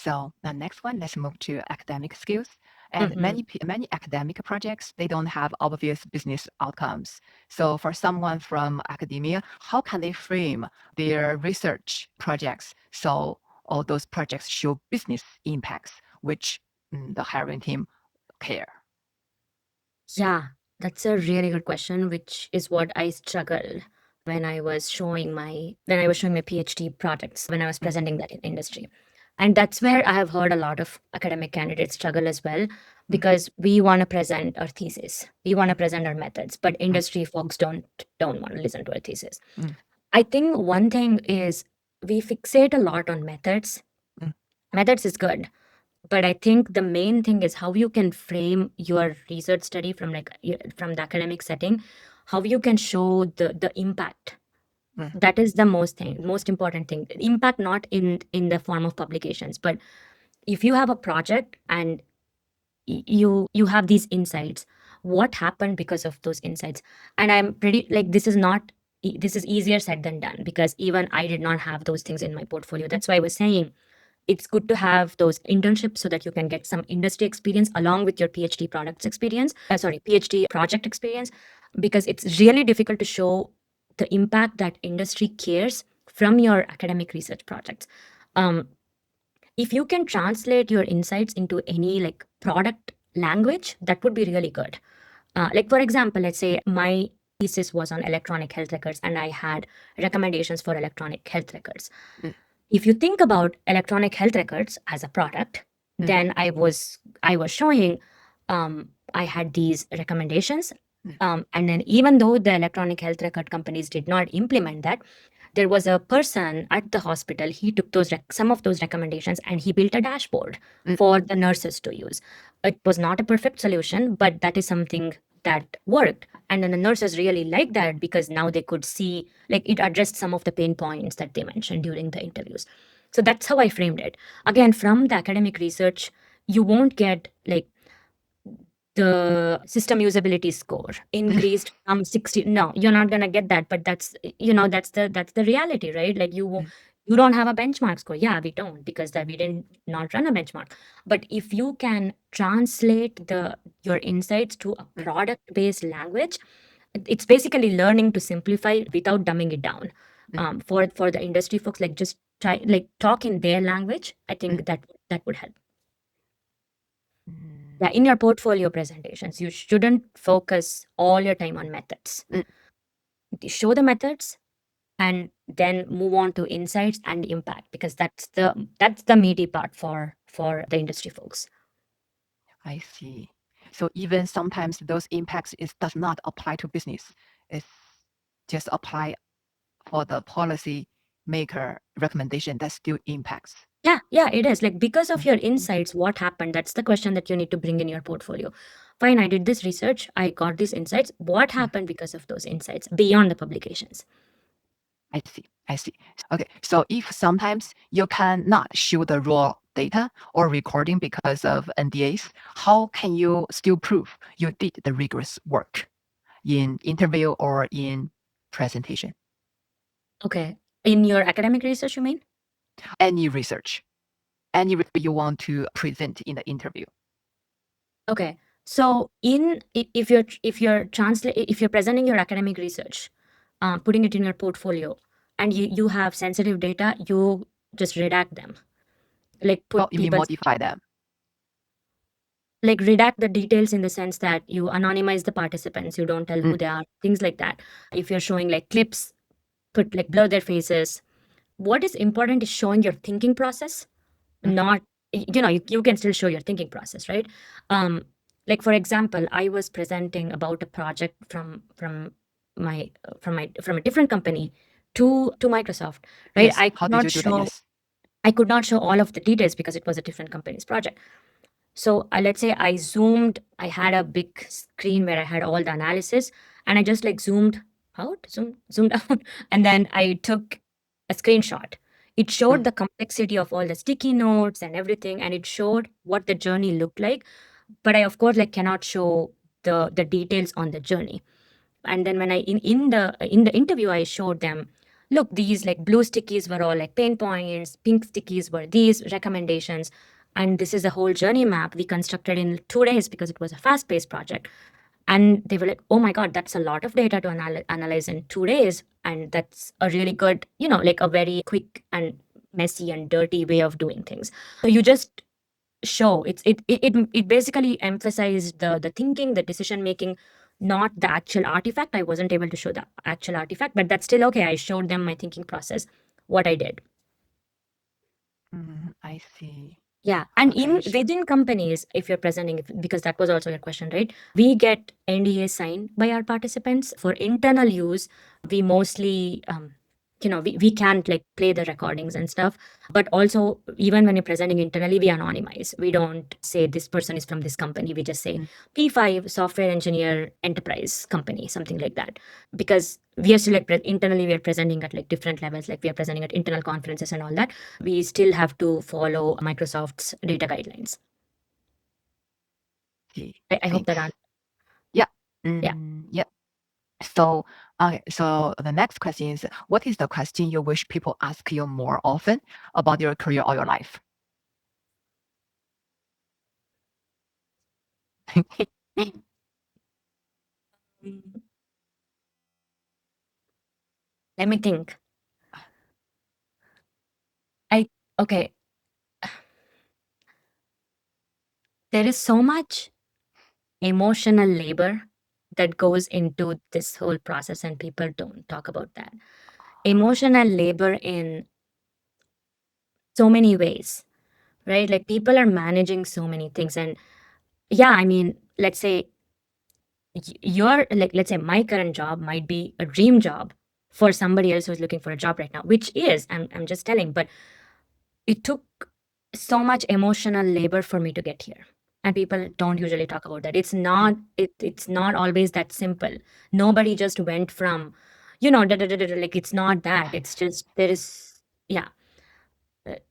So the next one, let's move to academic skills. And Mhm. many academic projects, they don't have obvious business outcomes. So for someone from academia, how can they frame their research projects so all those projects show business impacts, which the hiring team care? Yeah, that's a really good question, which is what I struggled when I was showing my PhD projects, when I was Mm, presenting that in industry. And that's where I have heard a lot of academic candidates struggle as well, mm, because we want to present our thesis, we want to mm, present our methods, but mm, industry folks don't want to listen to our thesis. mm, I think one thing is we fixate a lot on methods. mm, Methods is good, but I think the main thing is how you can frame your research study from from the academic setting, how you can show the impact. mm, That is the most important thing. Impact not in the form of publications, but if you have a project and you have these insights, what happened because of those insights? And I'm pretty like this is easier said than done, because even I did not have those things in my portfolio. That's why I was saying it's good to have those internships so that you can get some industry experience along with your PhD products experience. PhD project experience, because it's really difficult to show the impact that industry cares from your academic research projects. Um, if you can translate your insights into any like product language, that would be really good. Like for example, let's say my thesis was on electronic health records and I had recommendations for electronic health records. mm, If you think about electronic health records as a product, mm, then I was showing I had these recommendations. mm, And then even though the electronic health record companies did not implement that, there was a person at the hospital. He took some of those recommendations and he built a dashboard mm, for the nurses to use. It was not a perfect solution, but that is something that worked. And then the nurses really liked that because now they could see, like, it addressed some of the pain points that they mentioned during the interviews. So that's how I framed it. Again, from the academic research, you won't get like the system usability score mm, increased from 60. No, you're not going to get that, but that's the reality, right? Like mm, you don't have a benchmark score. Yeah, we don't, because that we didn't not run a benchmark. But if you can translate the your insights to a mm, product based language, it's basically learning to simplify without dumbing it down. mm, For the industry folks, like just try like talk in their language. I mm, think that would help. mm, Yeah, in your portfolio presentations, you shouldn't focus all your time on methods. mm. Show the methods and then move on to insights and impact, because that's the meaty part for the industry folks. I see. So even sometimes those impacts does not apply to business. It's just apply for the policy maker recommendation that still impacts. Yeah, it is. Like, because of Mm, your mm, insights, what happened? That's the question that you need to bring in your portfolio. Fine, I did this research, I got these insights. What mm. happened because of those insights beyond the publications? I see. I see. Okay. So if sometimes you cannot show the raw data or recording because of NDAs, how can you still prove you did the rigorous work in interview or in presentation? Okay. In your academic research, you mean? Any research, any research you want to present in the interview. Okay. So if you're presenting your academic research, putting it in your portfolio, and you have sensitive data, you just redact them. Like Oh, put you mean people modify them? like redact the details in the sense that you anonymize the participants, you don't tell Mm, who they are, things like that. If you're showing like clips, put like blur their faces. What is important is showing your thinking process, mm, not you can still show your thinking process, right? um like for example, I was presenting about a project from a different company to Microsoft, right? yes. How did you do that? Yes. I could not show all of the details because it was a different company's project. So let's say I had a big screen where I had all the analysis, and I just like zoomed out, and then I took a screenshot. It showed Mm, the complexity of all the sticky notes and everything, and it showed what the journey looked like. But I, of course, like cannot show the details on the journey. And then when I in the interview, I showed them look, these like blue stickies were all like pain points, pink stickies were these recommendations. And this is a whole journey map we constructed in 2 days because it was a fast paced project. And they were like, oh my God, that's a lot of data to analyze in 2 days. And that's a really good, like a very quick and messy and dirty way of doing things. So you just show it basically emphasized the thinking, the decision making, not the actual artifact. I wasn't able to show the actual artifact, but that's still okay. I showed them my thinking process, what I did. I see. Yeah, and Okay, even within companies, if you're presenting, because that was also your question, right? We get NDA signed by our participants for internal use. We mostly, we can't like play the recordings and stuff. But also, even when you're presenting internally, we anonymize. We don't say this person is from this company. We just say Mm. P5 software engineer enterprise company, something like that. Because we are still like internally, we are presenting at like different levels, like we are presenting at internal conferences and all that. We still have to follow Microsoft's data guidelines. See, I see. hope that answers. Yeah. Yeah. Yeah. So, okay, so the next question is, what is the question you wish people ask you more often about your career or your life? Mm, let me think. I Okay. There is so much emotional labor that goes into this whole process, and people don't talk about that. Emotional labor in so many ways, right? Like people are managing so many things. And yeah, I mean, let's say your like let's say my current job might be a dream job for somebody else who's looking for a job right now, which is I'm just telling, but it took so much emotional labor for me to get here, and people don't usually talk about that. It's not always that simple. Nobody just went from like it's not that. It's just there is, yeah.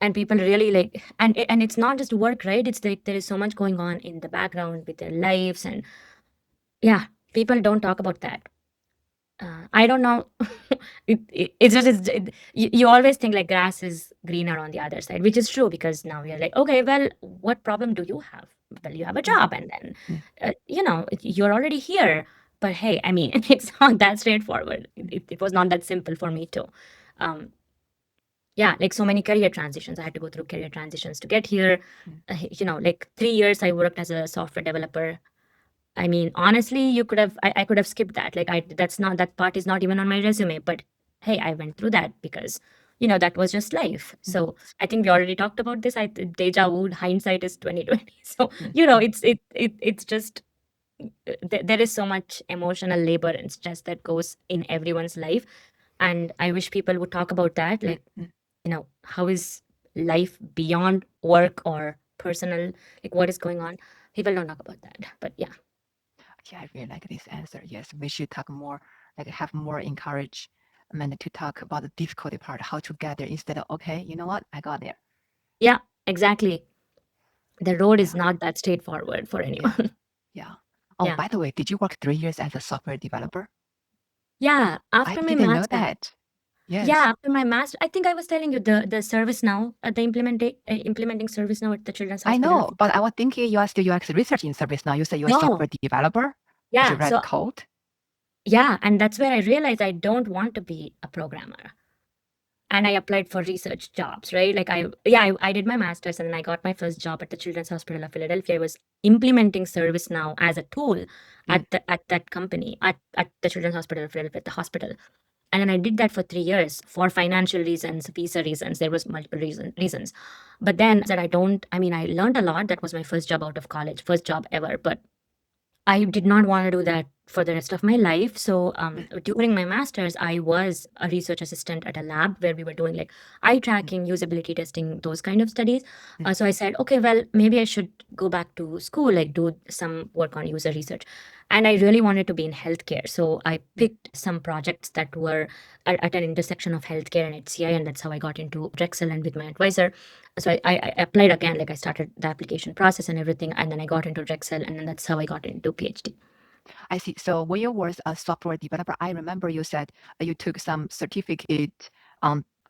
And people really like, and it's not just work, right? It's like there is so much going on in the background with their lives. And yeah, people don't talk about that. I don't know. It's just you always think like grass is greener on the other side, which is true, because now you're like, okay, well, what problem do you have? Well, you have a Mm, job, and then mm, you're already here. But hey, I mean, it's not that straightforward. It was not that simple for me too. Um, yeah, like so many career transitions. I had to go through career transitions to get here. mm, Like 3 years I worked as a software developer. I mean, honestly, I could have skipped that. Like that part is not even on my resume, but hey, I went through that because, that was just life. mm, So I think we already talked about this. Deja vu, hindsight is 2020. So, mm, mm, it's just, there is so much emotional labor and stress that goes in everyone's life. And I wish people would talk about that. mm, Like, mm. how is life beyond work or personal? Like, what is going on? People don't talk about that. But yeah. Yeah, I really like this answer. Yes, we should talk more, like have more encouragement to talk about the difficulty part, how to get there instead of, okay, you know what, I got there. Yeah, exactly. The road is Yeah, not that straightforward for yeah, anyone. yeah. Oh, Yeah. by the way, did you work 3 years as a software developer? Yeah. I After my didn't know master. that. Yeah, Yes, after my master, I think I was telling you the service now, implementing service now at the Children's I Hospital know, of. but I was thinking you are still UX research in service now. You say you're a No. software developer. Did you Yeah. write So code? yeah, and that's where I realized I don't want to be a programmer. And I applied for research jobs, right? Like I did my master's, and then I got my first job at the Children's Hospital of Philadelphia. I was implementing ServiceNow as a tool Mm, at that company, at the Children's Hospital of Philadelphia, at the hospital. And then I did that for 3 years for financial reasons, visa reasons. There was multiple reasons. But then that I mean, I learned a lot. That was my first job out of college, first job ever. But I did not want to do that for the rest of my life. So mm, during my master's, I was a research assistant at a lab where we were doing like eye mm, tracking, usability testing, those kind of studies. mm, So I said, okay, well, maybe I should go back to school, like do some work on user research. And I really wanted to be in healthcare. So I mm. picked some projects that were at an intersection of healthcare and HCI. And that's how I got into Drexel and with my advisor. So I applied again, like I started the application process and everything, and then I got into Drexel, and then that's how I got into PhD. I see. So when you was a software developer, I remember you said you took some certificate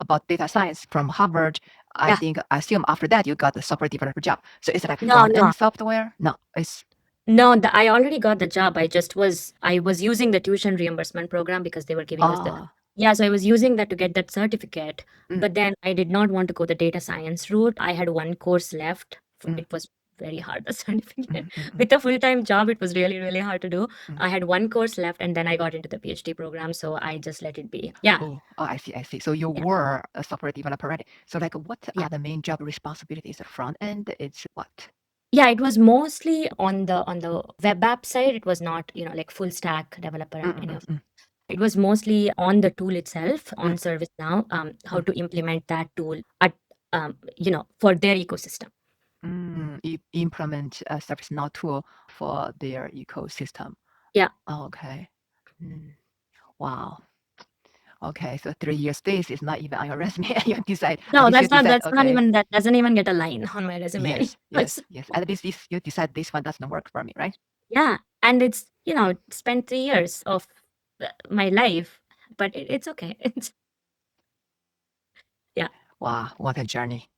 about data science from Harvard. I Yeah. think, I assume after that you got the software developer job. So it's like No, front no. end software? No, it's No, I already got the job. I was using the tuition reimbursement program because they were giving us the ah, yeah, so I was using that to get that certificate. mm, But then I did not want to go the data science route. I had one course left. mm, It was very hard, the certificate. mm, mm, mm, With a full-time job, it was really, really hard to do. mm. I had one course left and then I got into the PhD program, so I just let it be. Yeah, Oh, I see, I see. So you yeah, were a software developer already. So like what yeah. are the main job responsibilities? Front end, it's what? Yeah, it was mostly on the web app side. It was not, like full stack developer Mm, and any mm, of mm, it was mostly on the tool itself, mm, on ServiceNow, how mm, to implement that tool at, for their ecosystem. Implement a ServiceNow tool for their ecosystem. Yeah. Okay. Mm, wow. Okay, so 3 years this is not even on your resume. You decide, No, at least you decide, that's not okay, even, that doesn't even get a line on my resume. yes, yes, yes. At least this, you decide this one doesn't work for me, right? Yeah. And it's, spent 3 years of my life, but it's okay. It's, yeah. Wow, what a journey.